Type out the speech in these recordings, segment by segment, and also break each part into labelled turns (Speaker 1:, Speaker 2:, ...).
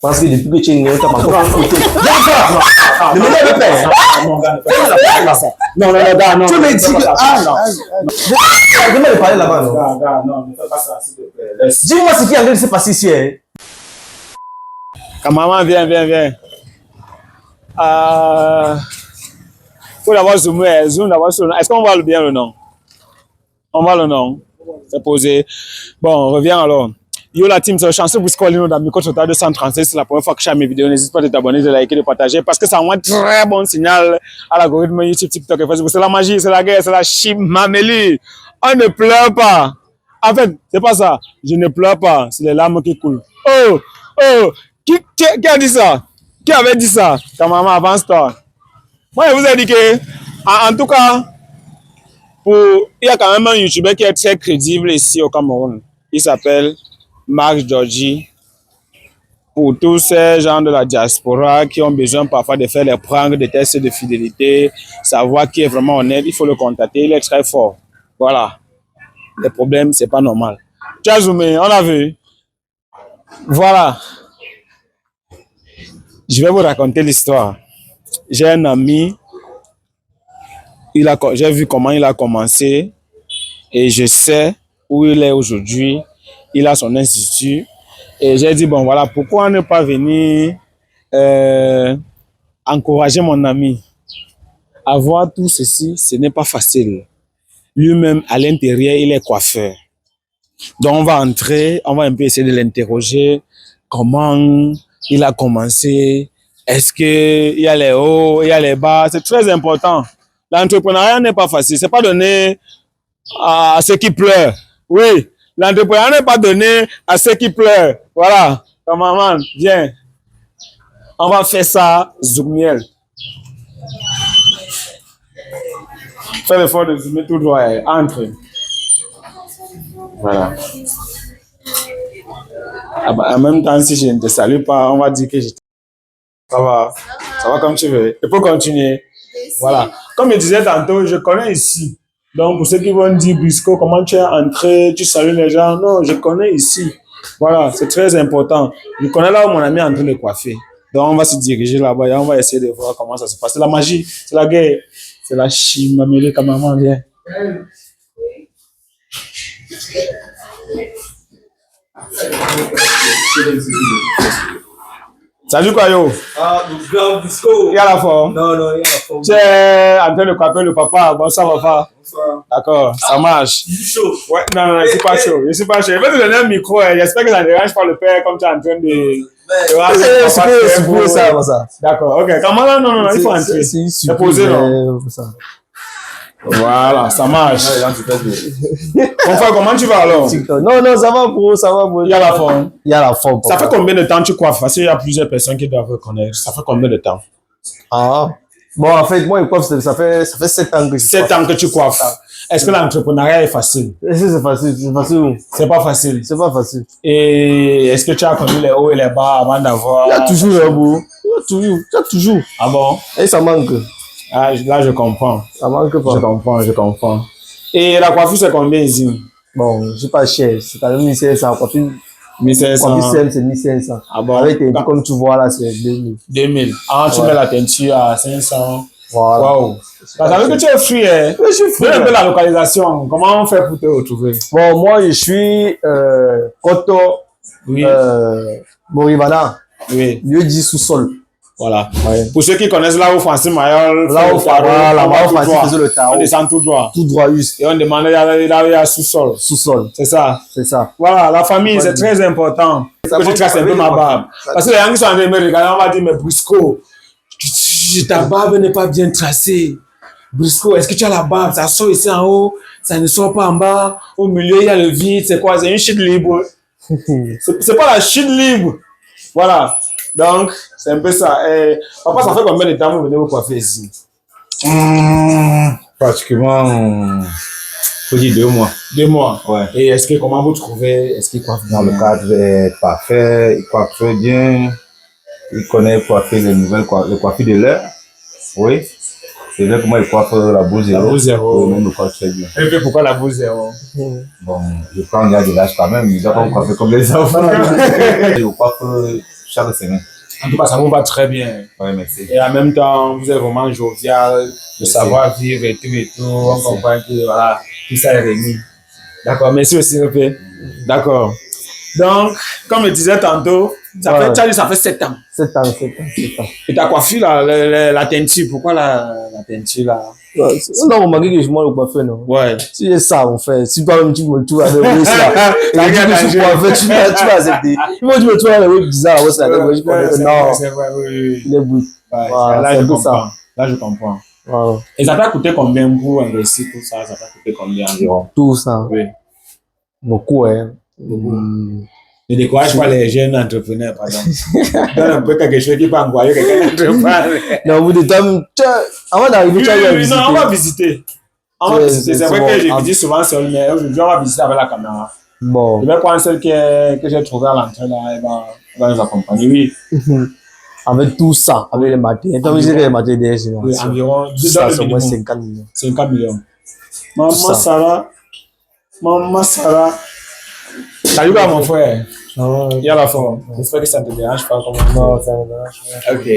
Speaker 1: Parce que depuis que tu es né, tu as pas côté. Ne me lève pas. Non. Tu me dis que. Je vais parler là-bas. Non, ne fais pas ça, s'il te plaît. Dis-moi ce qui est en train de se passer ici.
Speaker 2: Maman, viens. Faut d'abord zoomer, zoom d'abord sur le nom. Est-ce qu'on voit bien le nom? On voit le nom. C'est posé. Bon, on revient alors. Yo la team, c'est chanceux pour Scolino dans Micro Total 236. C'est la première fois que je fais mes vidéos. N'hésite pas de t'abonner, de liker, de partager parce que ça envoie un très bon signal à l'algorithme YouTube, TikTok et Facebook. C'est la magie, c'est la guerre, c'est la chimamélie. On ne pleure pas. En fait, c'est pas ça. Je ne pleure pas. C'est les larmes qui coulent. Oh! Qui a dit ça? Qui avait dit ça? Ta maman, avance-toi. Moi, je vous ai dit que, en tout cas, il y a quand même un YouTuber qui est très crédible ici au Cameroun. Il s'appelle Marc Georgie. Pour tous ces gens de la diaspora qui ont besoin parfois de faire les pranks, des tests de fidélité, savoir qui est vraiment honnête, il faut le contacter. Il est très fort. Voilà. Les problèmes, c'est pas normal. Tu as zoomé, on a vu. Voilà. Je vais vous raconter l'histoire. J'ai un ami, j'ai vu comment il a commencé et je sais où il est aujourd'hui. Il a son institut et j'ai dit, bon voilà, pourquoi ne pas venir encourager mon ami. Avoir tout ceci, ce n'est pas facile. Lui-même, à l'intérieur, il est coiffeur. Donc on va entrer, on va un peu essayer de l'interroger, comment il a commencé. Est-ce qu'il y a les hauts, il y a les bas? C'est très important. L'entrepreneuriat n'est pas facile. C'est pas donné à ceux qui pleurent. Oui, l'entrepreneuriat n'est pas donné à ceux qui pleurent. Voilà. Maman, viens. On va faire ça, zoomiel. Fais l'effort de zoomer tout droit. Entre. Voilà. En même temps, si je ne te salue pas, on va dire que je... Ça va comme tu veux. Il faut continuer. Voilà. Comme je disais tantôt, je connais ici. Donc, pour ceux qui vont dire, Brisco, comment tu es entré, tu salues les gens. Non, je connais ici. Voilà, c'est très important. Je connais là où mon ami est en train de coiffer. Donc, on va se diriger là-bas et on va essayer de voir comment ça se passe. C'est la magie, c'est la guerre, c'est la chimamélie quand maman vient. Salut quoi yo? Il y a la forme?
Speaker 1: Non, il y a la forme.
Speaker 2: Tu es en train de coiffer le papa. Bonsoir papa. Bonsoir. D'accord, ça marche.
Speaker 1: Je suis chaud.
Speaker 2: Ouais, non, je suis pas chaud. Je vais te donner un micro. J'espère que ça ne dérange pas le père comme tu es en train de...
Speaker 1: C'est pour ça.
Speaker 2: D'accord, ok. Comment là? Non, il faut entrer. C'est posé, non? Voilà, ça marche. Enfin, comment tu vas alors?
Speaker 1: Non, ça va bro.
Speaker 2: Il y a la forme.
Speaker 1: Il y a la forme.
Speaker 2: Ça fait combien de temps tu coiffes? Parce qu'il y a plusieurs personnes qui doivent reconnaître. Ça fait combien de temps?
Speaker 1: Bon, en fait, moi, je coiffe, ça fait 7 ans que je coiffe.
Speaker 2: 7 ans que tu coiffes. Est-ce que l'entrepreneuriat est facile?
Speaker 1: C'est facile.
Speaker 2: C'est pas facile.
Speaker 1: C'est pas facile.
Speaker 2: Et est-ce que tu as connu les hauts et les bas avant d'avoir...
Speaker 1: Il y a toujours un bout. Il y a toujours.
Speaker 2: Ah bon?
Speaker 1: Et ça manque.
Speaker 2: Ah, là, je comprends.
Speaker 1: Ça manque pas.
Speaker 2: Je comprends. Et la coiffure, c'est combien ici?
Speaker 1: Bon, je suis pas cher. C'est quand même 1500. Coiffure
Speaker 2: 1500.
Speaker 1: C'est 1500.
Speaker 2: Ah bon?
Speaker 1: Avec tes comme tu vois là, c'est 2000.
Speaker 2: 2000. Ah, tu mets la teinture à 500.
Speaker 1: Voilà.
Speaker 2: Waouh. Ça veut dire que tu es free, hein?
Speaker 1: Oui, je suis free.
Speaker 2: Donne un peu la localisation. Comment on fait pour te retrouver?
Speaker 1: Bon, moi, je suis Koto
Speaker 2: Oui.
Speaker 1: Morivana.
Speaker 2: Oui.
Speaker 1: Lieu dit sous-sol.
Speaker 2: Voilà.
Speaker 1: Ouais.
Speaker 2: Pour ceux qui connaissent là où Francis Mayol,
Speaker 1: là où Francis faisait le tarot.
Speaker 2: On descend tout droit.
Speaker 1: Tout droit, juste.
Speaker 2: Et on demande là il y a sous-sol.
Speaker 1: Sous-sol.
Speaker 2: C'est ça.
Speaker 1: C'est ça.
Speaker 2: Voilà, la famille, c'est très important. Que je trace un peu ma barbe. Parce que les gens qui sont en train de me regarder, on va dire, mais Brisco, ta barbe n'est pas bien tracée. Brisco, est-ce que tu as la barbe? Ça sort ici en haut, ça ne sort pas en bas. Au milieu, il y a le vide. C'est quoi? C'est une chute libre. C'est pas la chute libre. Voilà. Donc, c'est un peu ça. Papa, ça fait combien de temps vous venez vous coiffer ici?
Speaker 3: Pratiquement, faut dire 2 mois.
Speaker 2: 2 mois?
Speaker 3: Ouais.
Speaker 2: Et comment vous trouvez? Est-ce qu'il coiffe bien?
Speaker 3: Le cadre est parfait, il coiffe très bien. Il connaît coiffer les nouvelles, les coiffures de l'heure. Oui. C'est vrai que moi, je coiffe la boule zéro.
Speaker 2: La boule zéro.
Speaker 3: Oui, même le coiffe très bien.
Speaker 2: Et puis pourquoi la boule zéro?
Speaker 3: Bon, je prends un gars de l'âge quand même, il doit pas me coiffer comme les enfants. Je coiffe chaque semaine.
Speaker 2: En tout cas, ça vous va très bien.
Speaker 3: Oui, merci.
Speaker 2: Et en même temps, vous êtes vraiment jovial, de savoir vivre et tout. On comprend que voilà, tout ça est réuni. D'accord, merci aussi, Répé. D'accord. Donc, comme je disais tantôt, ça fait, tu as dit, ça fait 7 ans.
Speaker 4: 7 ans.
Speaker 2: Et ta coiffure, la teinture, pourquoi la teinture là?
Speaker 4: Non, on m'a dit que je m'en ai coiffé, non?
Speaker 2: Ouais.
Speaker 4: Si j'ai ça, en fait, si toi-même tu me trouves avec le ça, et tu me suis coiffé, tu vas accepter. Moi, tu me trouves avec le bizarre, ouais, c'est la tête, je connais. Non,
Speaker 2: c'est vrai, oui.
Speaker 4: il est beau.
Speaker 2: Là, je comprends. Là, je comprends.
Speaker 4: Voilà.
Speaker 2: Et ça t'a coûté combien pour investir tout ça? Ça t'a coûté combien environ?
Speaker 4: Tout ça.
Speaker 2: Oui.
Speaker 4: Beaucoup, hein.
Speaker 2: Ne décourage pas les jeunes entrepreneurs, par exemple. Donne un peu quelque chose qui peut envoyer quelqu'un d'entreprendre.
Speaker 4: Non, au bout de temps, avant d'arriver, tu as eu à visiter.
Speaker 2: Non, on va visiter. On va visiter. C'est vrai que je visite souvent seul, mais aujourd'hui, on va visiter avec la caméra.
Speaker 4: Bon.
Speaker 2: Je vais prendre celle que j'ai trouvée à l'entrée là, elle va nous accompagner, oui.
Speaker 4: Avec tout ça, avec les matériels. Toi, j'ai les matériels derrière.
Speaker 2: Oui, environ.
Speaker 4: Ça, c'est au moins 50 millions.
Speaker 2: 50 millions. Maman Sarah. Salut à mon frère. Il y a la forme. J'espère que ça ne te dérange pas.
Speaker 4: Non, ça me dérange pas.
Speaker 2: Ok.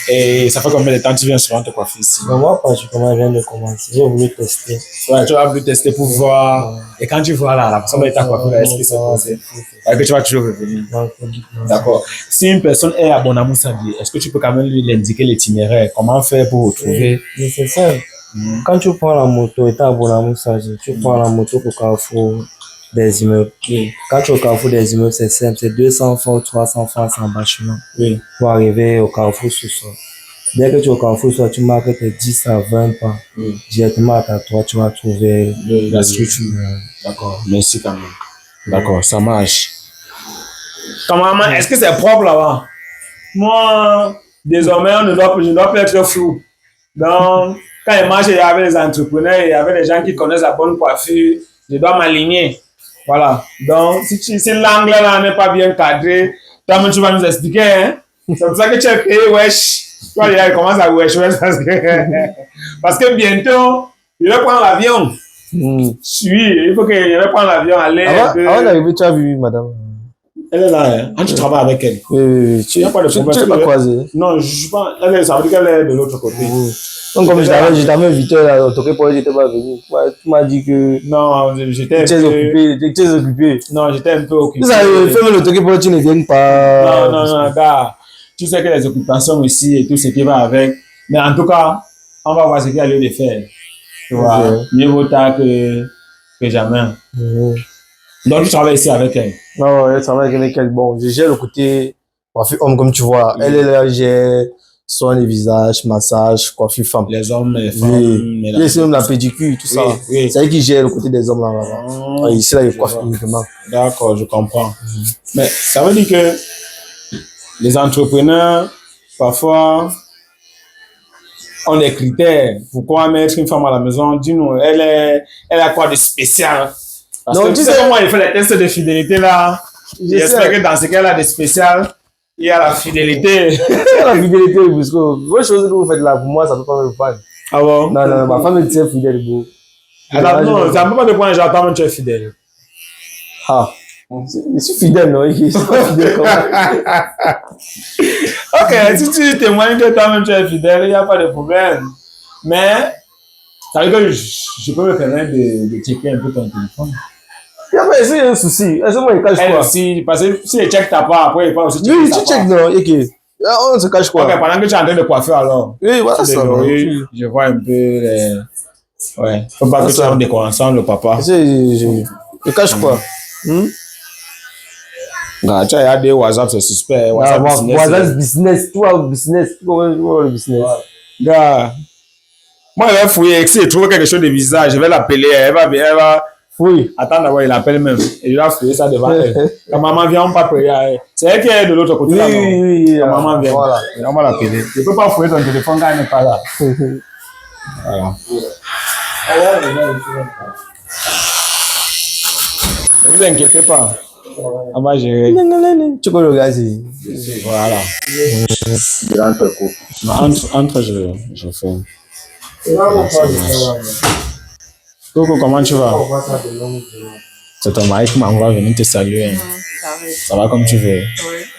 Speaker 2: Et ça fait combien de temps que tu viens souvent te coiffer ici?
Speaker 4: Moi, pratiquement, je viens de commencer. J'ai voulu tester.
Speaker 2: Ouais, tu as voulu tester pour voir. Et quand tu vois là, la personne est ta coiffure, est-ce que c'est posé? Que tu vas toujours revenir. D'accord. Si une personne est à Bonamou-Sablier, est-ce que tu peux quand même lui indiquer l'itinéraire? Comment faire pour retrouver?
Speaker 4: C'est simple. Quand tu prends la moto, et tu es à Bonamou-Sablier, tu prends la moto pour Carrefour des immeubles. Oui. Quand tu es au Carrefour des immeubles, c'est simple. C'est 200 francs, 300 francs en bâtiment. Oui. Pour arriver au Carrefour sous-sol. Dès que tu es au Carrefour sous-sol, tu marques tes 10 à 20 pas. Oui. Directement à toi, tu vas trouver
Speaker 2: la structure. D'accord. Merci quand même. D'accord, ça marche. Maman, est-ce que c'est propre là-bas? Moi, désormais, je ne dois plus être flou. Donc, quand je marche avec les entrepreneurs et avec les gens qui connaissent la bonne coiffure, je dois m'aligner. Voilà. Donc, si l'angle là n'est pas bien cadré, toi-même tu vas nous expliquer. Hein? C'est pour ça que tu as créé Wesh. Toi, il commence à Wesh parce que bientôt, je vais prendre l'avion. Oui, il faut que je vais prendre l'avion, aller.
Speaker 4: Avant d'arriver, tu as vu madame?
Speaker 2: Elle est là, hein? Ah, tu travailles avec elle?
Speaker 4: Oui. Tu n'as pas de problème. Tu n'es pas croisé?
Speaker 2: Non, je ne suis pas. Ça veut dire qu'elle est de l'autre côté.
Speaker 4: Donc, comme je t'avais invité au Toké pour elle, j'étais pas venu. Tu m'as dit que.
Speaker 2: Non, j'étais.
Speaker 4: Tu es occupé.
Speaker 2: Non, j'étais un peu occupé.
Speaker 4: Vous avez fait le Toké pour elle, tu ne viens pas.
Speaker 2: Non, gars. Tu sais que les occupations ici et tout ce qui va avec. Mais en tout cas, on va voir ce qu'il y a lieu de faire. Tu vois, mieux vaut tard que jamais. Donc, tu travailles ici avec elle? Non,
Speaker 4: je travaille avec elle. Bon, je gère le côté coiffure homme, comme tu vois. Elle est là, j'ai soin des visages, massage, coiffure femme.
Speaker 2: Les hommes, les femmes.
Speaker 4: Oui. C'est même la pédicure, tout ça. Oui. C'est elle qui gère le côté des hommes là. Ici, là, il coiffe uniquement.
Speaker 2: D'accord, je comprends. Mais ça veut dire que les entrepreneurs, parfois, ont des critères. Pourquoi mettre une femme à la maison? Dis-nous, elle a quoi de spécial? Parce que tu sais comment il fait les tests de fidélité là. J'espère que dans ce cas-là de spécial, il y a la fidélité.
Speaker 4: Il y a la fidélité, parce que vos choses que vous faites là, pour moi, ça ne peut pas me prendre.
Speaker 2: Ah bon?
Speaker 4: Non, ma femme est très fidèle, bro.
Speaker 2: Alors, non, ça ne peut pas te prendre, j'attends que tu es fidèle.
Speaker 4: Ah. Je suis fidèle, non? Je suis pas fidèle comme ça.
Speaker 2: Ok, si tu témoignes que toi-même tu es fidèle, il n'y a pas de problème. Mais, ça veut dire que je peux me permettre de checker un peu ton téléphone.
Speaker 4: Est-ce qu'il y a un souci? Est-ce que moi, il cache quoi?
Speaker 2: Si, parce que si je check ta part, après, il faut aussi checker.
Speaker 4: Oui, tu check, non? Ok. On se cache quoi?
Speaker 2: Ok, pendant que tu es en train de coiffer alors.
Speaker 4: Oui, voilà ça.
Speaker 2: Je vois un peu les. Ouais. Faut pas que tu aies une décoration, le papa.
Speaker 4: Je cache quoi?
Speaker 2: Non, tu as des WhatsApp, c'est suspect.
Speaker 4: WhatsApp business, toi, business. Comment le business?
Speaker 2: Gars, moi, je vais fouiller. Si je trouve quelque chose de bizarre, je vais l'appeler. Elle va.
Speaker 4: Oui.
Speaker 2: Attends d'abord, il appelle même. Et je vais fouiller ça devant elle. Quand maman vient, on va pas prier. C'est elle qui est de l'autre côté.
Speaker 4: Oui.
Speaker 2: Quand maman vient. Voilà. On va l'appeler. Je ne peux pas fouiller ton téléphone quand elle n'est pas là. Voilà. Ne vous inquiétez pas. On va gérer.
Speaker 4: Tu peux le gazer.
Speaker 2: Voilà. Entre, je fais. Coco, comment tu vas? C'est ton mari qui m'envoie venir te saluer. Ça va comme tu veux.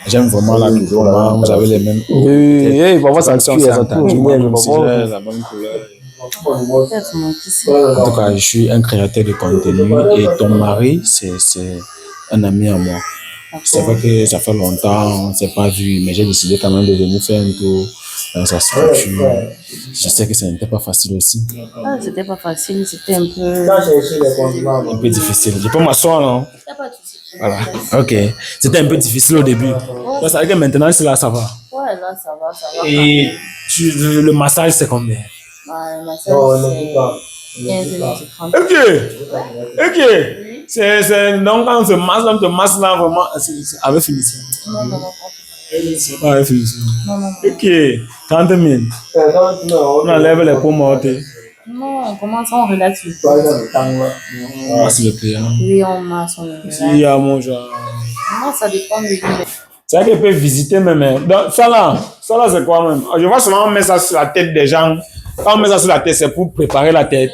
Speaker 2: J'aime vraiment la couleur. Vous avez les mêmes.
Speaker 1: Oui, papa, ça
Speaker 2: sont
Speaker 1: tue, ça
Speaker 2: la même couleur, la même couleur. En tout cas, je suis un créateur de contenu et ton mari, c'est un ami à moi. C'est vrai que ça fait longtemps, on ne s'est pas vu, mais j'ai décidé quand même de venir faire un tour dans sa structure. Je sais que ça n'était pas facile aussi.
Speaker 5: Ah, c'était pas facile, c'était un peu
Speaker 2: difficile. Je peux m'asseoir, non? Voilà, ok. C'était un peu difficile au début. Donc, ça veut dire que maintenant, là, ça va.
Speaker 5: Ouais, là, ça va.
Speaker 2: Et le massage, c'est combien?
Speaker 5: Le massage, c'est 15 minutes.
Speaker 2: Ok. C'est donc quand on te masse là, vraiment, c'est avec finition.
Speaker 5: Non.
Speaker 2: C'est pas avec finition.
Speaker 5: Non.
Speaker 2: Ok, 30 000. On enlève les peaux mortes.
Speaker 5: Non, on commence, on relaxe le
Speaker 2: On masse le client.
Speaker 5: Oui, on masse, on relaxe.
Speaker 2: Il y a mon genre.
Speaker 5: Non, ça dépend de lui.
Speaker 2: C'est vrai qu'il peut visiter même. Donc, ça là, c'est quoi même? Je vois souvent on met ça sur la tête des gens. Quand on met ça sur la tête, c'est pour préparer la tête.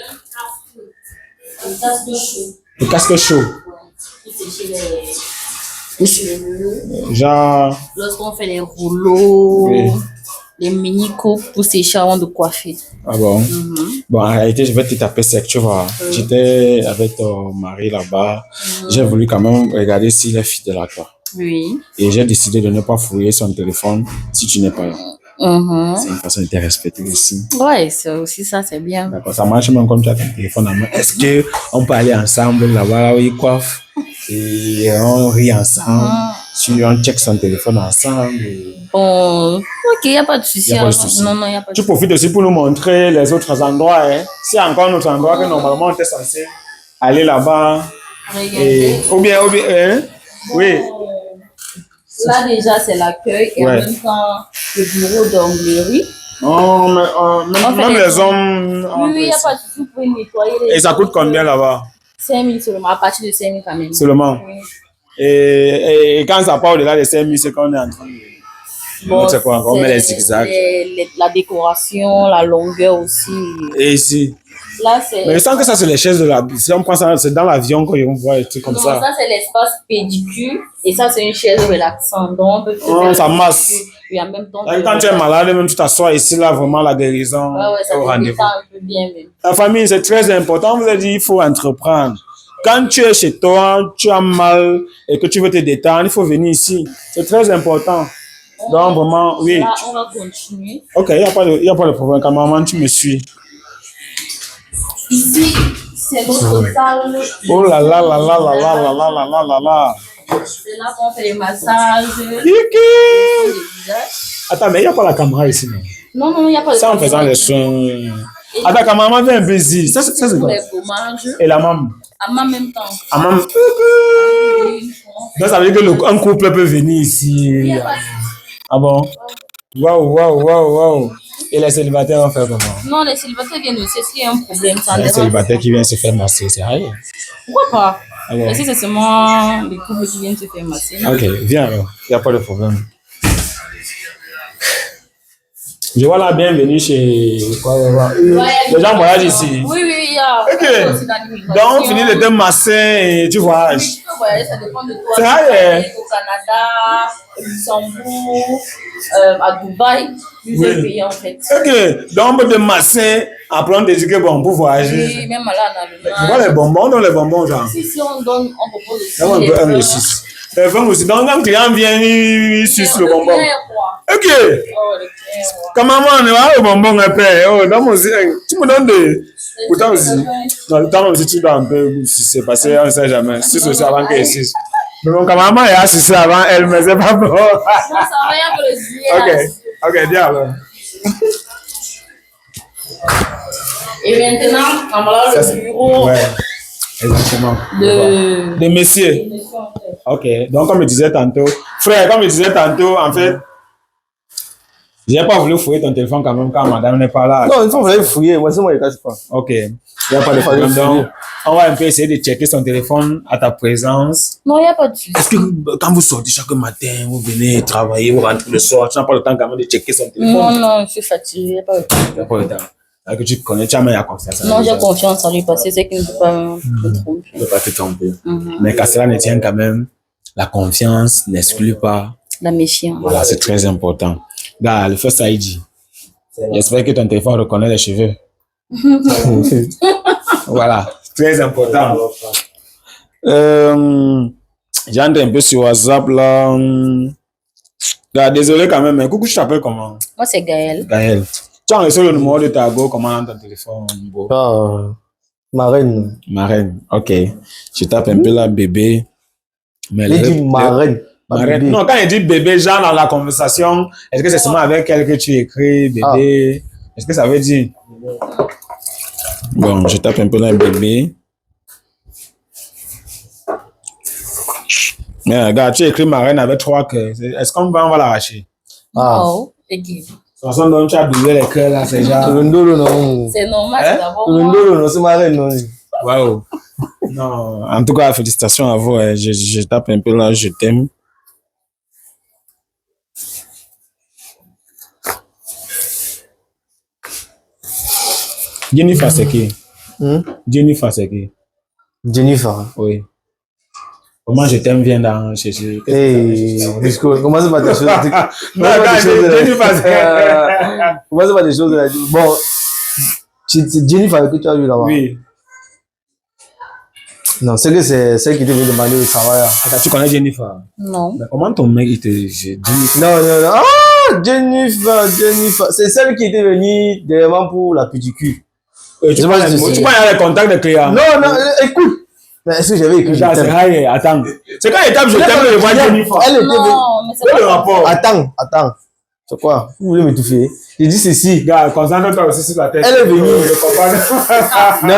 Speaker 5: Le casque chaud.
Speaker 2: Le casque chaud. Genre.
Speaker 5: Lorsqu'on fait les rouleaux,
Speaker 2: Oui.
Speaker 5: les mini-coupes pour sécher avant de coiffer.
Speaker 2: Ah bon? Bon, en réalité, je vais te taper sec, tu vois. J'étais avec ton mari là-bas. J'ai voulu quand même regarder s'il est fidèle à toi.
Speaker 5: Oui.
Speaker 2: Et j'ai décidé de ne pas fouiller son téléphone si tu n'es pas là. C'est une façon de te respecter aussi.
Speaker 5: Ouais, c'est aussi ça, c'est bien.
Speaker 2: D'accord, ça marche même comme tu as ton téléphone à main. Est-ce qu'on peut aller ensemble là-bas où il coiffe et on rit ensemble? On check son téléphone ensemble.
Speaker 5: Bon, ok, il n'y a pas de souci.
Speaker 2: Y a pas de souci.
Speaker 5: Non, il n'y a pas de
Speaker 2: Tu
Speaker 5: souci.
Speaker 2: profites aussi pour nous montrer les autres endroits. Hein. C'est encore un autre endroit que normalement on était censé aller là-bas.
Speaker 5: Regardez.
Speaker 2: Ou bien, hein? Oui.
Speaker 5: Là, déjà, c'est l'accueil et en
Speaker 2: Ouais.
Speaker 5: même temps, le bureau d'onglerie.
Speaker 2: Oh, mais,
Speaker 5: On fait
Speaker 2: même
Speaker 5: les-
Speaker 2: les hommes.
Speaker 5: Oui, il n'y a pas de souci. Vous pouvez nettoyer les.
Speaker 2: Et ça coûte combien là-bas?
Speaker 5: 5 000 seulement, à partir de 5 000 quand même.
Speaker 2: Seulement.
Speaker 5: Oui.
Speaker 2: Et quand ça part au-delà des 5 000, c'est qu'on est en train de.
Speaker 5: Bon,
Speaker 2: c'est quoi? On met les zigzags.
Speaker 5: La décoration, la longueur aussi.
Speaker 2: Et ici.
Speaker 5: Là, c'est.
Speaker 2: Mais je sens que ça, c'est les chaises de la. Si on prend ça, c'est dans l'avion qu'on voit des trucs comme
Speaker 5: Non,
Speaker 2: ça.
Speaker 5: ça c'est l'espace pédicure et ça c'est une chaise relaxante. Donc, on peut faire
Speaker 2: Oh,
Speaker 5: le
Speaker 2: ça masse.
Speaker 5: pédicure et en même temps.
Speaker 2: Quand tu es malade, même tu t'assois ici, là, vraiment la guérison
Speaker 5: Ouais, ça
Speaker 2: au
Speaker 5: te
Speaker 2: rendez-vous.
Speaker 5: détend un peu bien même.
Speaker 2: La famille, c'est très important. On vous a dit, il faut entreprendre. Quand tu es chez toi, tu as mal et que tu veux te détendre, il faut venir ici. C'est très important. Donc, vraiment, oui.
Speaker 5: Là, on va continuer.
Speaker 2: Ok, il n'y a pas de problème. Quand maman, tu me suis.
Speaker 5: Ici, c'est notre salle.
Speaker 2: Oh là là là là là là là là là là là là.
Speaker 5: C'est là qu'on fait les massages.
Speaker 2: Kiki!
Speaker 5: Les visages.
Speaker 2: Attends, mais il n'y a pas la caméra ici, non?
Speaker 5: Non, il n'y a pas de
Speaker 2: Ça, en faisant les soins. Attends, quand maman vient un peu ici. Ça, c'est
Speaker 5: pour
Speaker 2: quoi?
Speaker 5: les gommages.
Speaker 2: Et la maman?
Speaker 5: En même temps.
Speaker 2: Ah, maman. Donc, ça veut dire qu'un couple peut venir ici. Ah bon? Waouh. Et les célibataires vont faire comment?
Speaker 5: Non, les célibataires viennent aussi. S'il y a un problème, ça
Speaker 2: Un
Speaker 5: dérange
Speaker 2: célibataire qui vient se faire masser, c'est rien.
Speaker 5: Pourquoi pas?
Speaker 2: Ah bon?
Speaker 5: Et si c'est seulement les couples qui viennent se faire masser.
Speaker 2: Ok, viens alors. Il n'y a pas de problème. Je vois la bienvenue chez. Les gens voyagent ici.
Speaker 5: Oui, il y a.
Speaker 2: Ok.
Speaker 5: aussi dans l'immigration.
Speaker 2: Donc, on finit de te masser et tu voyages.
Speaker 5: Oui, tu peux voyager, ça dépend de toi.
Speaker 2: C'est
Speaker 5: Tu
Speaker 2: vrai,
Speaker 5: peux
Speaker 2: hein?
Speaker 5: aller au Canada, au Luxembourg, à Dubaï, plusieurs
Speaker 2: Oui.
Speaker 5: pays en fait.
Speaker 2: Ok, donc on peut te masser, après on te dit que bon, pour voyager.
Speaker 5: Oui, même là,
Speaker 2: Tu
Speaker 5: en
Speaker 2: vois les bonbons, dans les bonbons, genre.
Speaker 5: Si on donne, on propose aussi.
Speaker 2: Là, on
Speaker 5: les
Speaker 2: peut un
Speaker 5: fleurs.
Speaker 2: de 6. Les femmes aussi. Donc, quand le client vient, il suce le bonbon.
Speaker 5: clair, quoi.
Speaker 2: Ok.
Speaker 5: Oh, le clair, quoi.
Speaker 2: Comme maman, on va au bonbon un peu. Oh, donne-moi aussi. Tu me donnes de. Pourtant aussi. Dans le temps aussi, tu dois un peu. Si c'est passé, on ne sait jamais. Si c'est aussi avant qu'elle suce. Mais bon, quand maman est assise avant elle, mais c'est pas bon.
Speaker 5: Non, ça va rien pour le juillet.
Speaker 2: Ok, dis alors.
Speaker 5: Et maintenant, on va là le bureau
Speaker 2: Ouais, exactement.
Speaker 5: de.
Speaker 2: De messieurs. Ok, donc comme je disais tantôt, frère, comme je disais tantôt, en fait, j'ai pas voulu fouiller ton téléphone quand même quand madame n'est pas là.
Speaker 1: Non, il faut vraiment fouiller. Moi, c'est moi, je ne cache pas.
Speaker 2: Ok, il n'y a pas de problème. Donc, on va un peu essayer de checker son téléphone à ta présence.
Speaker 5: Non, il n'y a pas de souci.
Speaker 2: Est-ce que quand vous sortez chaque matin, vous venez travailler, vous rentrez le soir, tu n'as pas le temps quand même de checker son téléphone?
Speaker 5: Non, je suis fatiguée. Il n'y a pas de souci.
Speaker 2: Il n'y a pas le temps. Que tu connais, tu as même confiance.
Speaker 5: Non, j'ai confiance en lui parce que c'est qu'il ne peut pas me tromper.
Speaker 2: Il ne peut pas te tromper. Mais qu'à cela ne tienne quand même, la confiance n'exclut pas
Speaker 5: la méfiance.
Speaker 2: Voilà, c'est très important. Là, le first ID. J'espère que ton téléphone reconnaît les cheveux. Voilà, très important. J'entre un peu sur WhatsApp là. Gars, désolé quand même, mais coucou, je t'appelle comment?
Speaker 5: Moi, c'est Gaël.
Speaker 2: Gaël. Tu as reçu le numéro de ta go, comment dans ton téléphone? Beau?
Speaker 4: Ma reine.
Speaker 2: Ma reine, ok. Je tape un peu là, bébé. Mais
Speaker 4: Il dit ma reine.
Speaker 2: Reine. Non, quand il dit bébé, genre dans la conversation, est-ce que c'est seulement avec elle que tu écris bébé? Est-ce que ça veut dire? Bon, je tape un peu là, bébé. Mais regarde, tu écris ma reine avec 3 cœurs. Est-ce qu'on va l'arracher?
Speaker 5: Non, équipe.
Speaker 2: De toute façon, donc tu as doublé les cœurs là, c'est genre.
Speaker 5: C'est normal, c'est d'abord.
Speaker 4: Non, c'est ma reine, non.
Speaker 2: Waouh. Non, en tout cas, félicitations à vous. Je tape un peu là, je t'aime. Jennifer, c'est qui? Jennifer, c'est qui?
Speaker 4: Jennifer.
Speaker 2: Oui. Comment je t'aime vient dans chercher.
Speaker 4: Commencez par des choses. Commencez par des choses. Bon, c'est Jennifer que tu as vu là-bas.
Speaker 2: Oui.
Speaker 4: Non, c'est que c'est celle qui te veut demander au travail.
Speaker 2: Attends, tu connais Jennifer?
Speaker 5: Non.
Speaker 2: Mais comment ton mec il te dit?
Speaker 4: Non. Ah, Jennifer. C'est celle qui était venue dernièrement pour la pédicure.
Speaker 2: Tu prends les contacts de clients.
Speaker 4: Non, écoute. Mais est-ce que j'avais écrit
Speaker 2: attends. C'est quand il tape je t'aime, je vois Jennifer.
Speaker 4: Elle était
Speaker 5: Non, mais c'est pas
Speaker 2: le rapport.
Speaker 4: Attends. C'est quoi? Vous voulez m'étouffer? J'ai dit ceci.
Speaker 2: Gars, concentre-toi aussi sur la tête.
Speaker 4: Elle est venue. Non.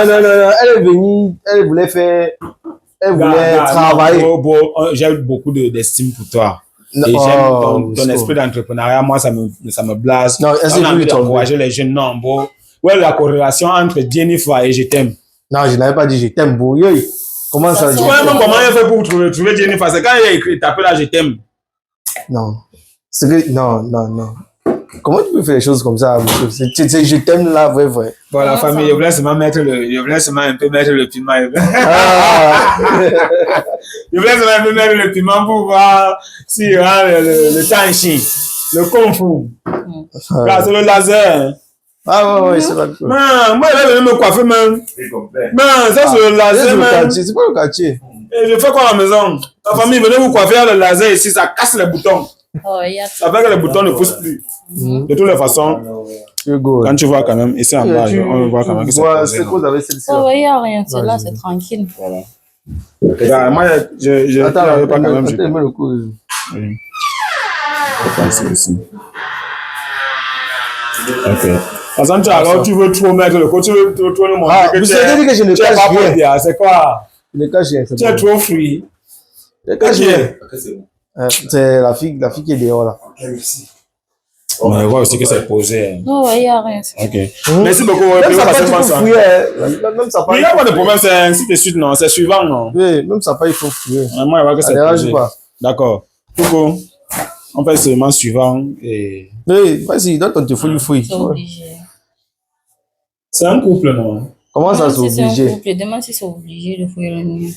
Speaker 4: Elle est venue. Elle voulait faire. Elle voulait travailler.
Speaker 2: J'ai beaucoup d'estime pour toi. Et j'aime ton esprit d'entrepreneuriat. Moi, ça me blase.
Speaker 4: Non, est-ce que
Speaker 2: on a envie d'encourager les jeunes. Non, bon. Ouais, la corrélation entre Jennifer et je t'aime.
Speaker 4: Non, je n'avais pas dit je t'aime, beau. Comment ça?
Speaker 2: Tu vois même comment il fait pour trouver Jennifer? C'est quand il a écrit, t'appelles là, je t'aime.
Speaker 4: Non. Non. Comment tu peux faire les choses comme ça? Je t'aime là, vrai.
Speaker 2: Bon, la famille, je voulais seulement un peu mettre le piment. Je voulais seulement un peu mettre le piment pour voir si le temps chie, le kung fu. Là, c'est le laser.
Speaker 4: Ouais, c'est pas cool.
Speaker 2: Moi, il est venu me coiffer, même. Ça, c'est le laser,
Speaker 4: c'est pas le quartier.
Speaker 2: Et je fais quoi à la maison? La famille, venez vous coiffer le laser ici, ça casse les boutons. Ça fait que les boutons ne poussent plus. De toutes les façons, quand tu vois quand même, ici en bas, on voit quand même que c'est posé.
Speaker 5: Oh, il n'y a rien, c'est là, c'est tranquille.
Speaker 2: Voilà. Moi, je
Speaker 4: Attends,
Speaker 2: pas quand même.
Speaker 4: le coup.
Speaker 2: Oui. C'est ici. Ok. Par exemple, alors tu veux trop mettre le côté, tu veux trop nous montrer que
Speaker 4: vous savez que je ne cache rien.
Speaker 2: C'est quoi?
Speaker 4: Je ne cache rien.
Speaker 2: Tu es trop free.
Speaker 4: Je ne cache rien. C'est la fille qui est dehors là.
Speaker 2: On va voir aussi que c'est posé.
Speaker 5: Non, il n'y a rien.
Speaker 2: Ok. Merci beaucoup.
Speaker 4: Même ça pas, il faut fouiller. Même ça pas.
Speaker 2: Il n'y a pas de problème, c'est ainsi de suite, non? C'est suivant, non?
Speaker 4: Oui, même ça pas, il faut fouiller.
Speaker 2: Moi, il va que c'est posé.
Speaker 4: Pas.
Speaker 2: D'accord. Coucou. On fait seulement suivant et...
Speaker 4: Oui, vas-y, donne ton téléphone, fouille.
Speaker 5: C'est obligé.
Speaker 2: C'est un couple, non?
Speaker 4: Comment ça, c'est obligé?
Speaker 5: Demande si c'est obligé de fouiller le mien.